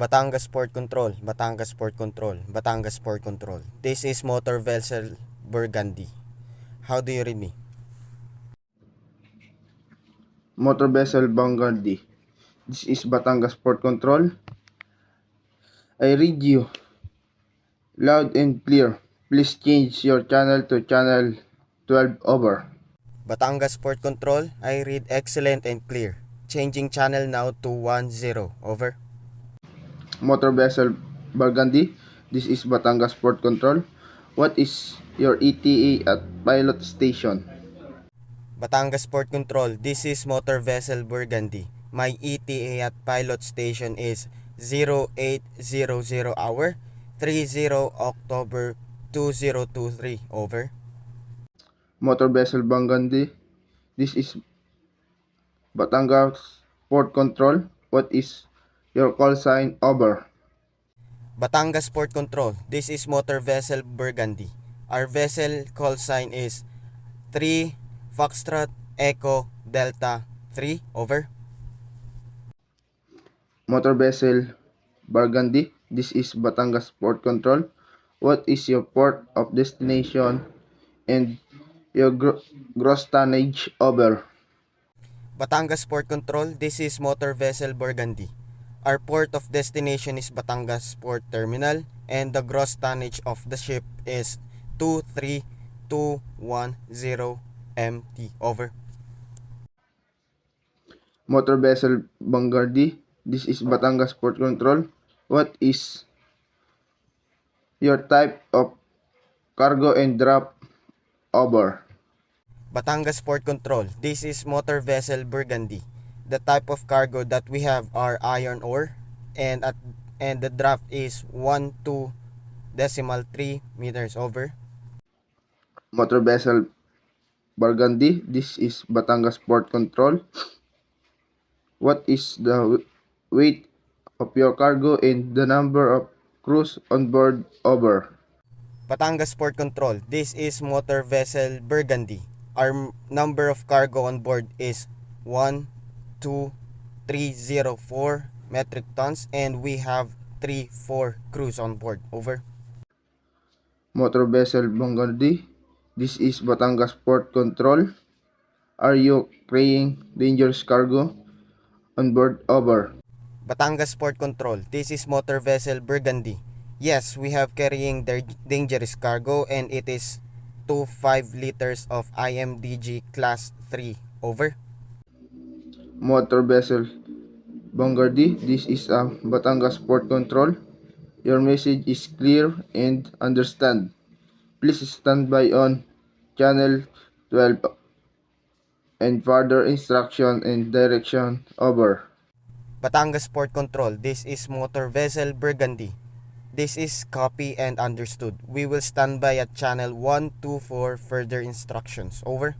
Batangas Port Control, Batangas Port Control, Batangas Port Control. This is motor vessel Burgundy. How do you read me? Motor vessel Burgundy. This is Batangas Port Control. I read you loud and clear. Please change your channel to channel 12 over. Batangas Port Control, I read excellent and clear. Changing channel now to 10, over. Motor vessel Burgundy. This is Batangas Port Control. What is your ETA at pilot station? Batangas Port Control, this is motor vessel Burgundy. My ETA at pilot station is 0800 hour 30 October 2023, over. Motor vessel Burgundy. This is Batangas Port Control. What is your call sign? Over. Batangas Port Control, this is motor vessel Burgundy. Our vessel call sign is 3 Foxtrot Echo Delta 3, over. Motor vessel Burgundy. This is Batangas Port Control. What is your port of destination and your gross tonnage? Over. Batangas Port Control, this is motor vessel Burgundy. Our port of destination is Batangas Port Terminal and the gross tonnage of the ship is 23210 MT, over. Motor vessel Burgundy. This is Batangas Port Control. What is your type of cargo and drop? Over. Batangas Port Control, this is motor vessel Burgundy. The type of cargo that we have are iron ore and the draft is 12.3 meters, over. Motor vessel Burgundy. This is Batangas Port Control. What is the weight of your cargo and the number of crews on board? Over. Batangas Port Control, this is motor vessel Burgundy. Our number of cargo on board is 12304 metric tons and we have 34 crews on board, over. Motor vessel Burgundy. This is Batangas Port Control. Are you carrying dangerous cargo on board? Over. Batangas Port Control, this is motor vessel Burgundy. Yes, we have carrying dangerous cargo and it is 25 liters of IMDG class 3, over. Motor vessel Burgundy. This is Batangas Port Control. Your message is clear and understand. Please stand by on channel 12 and further instruction and direction. Over. Batangas Port Control, this is motor vessel Burgundy. This is copy and understood. We will stand by at channel 124 further instructions, over.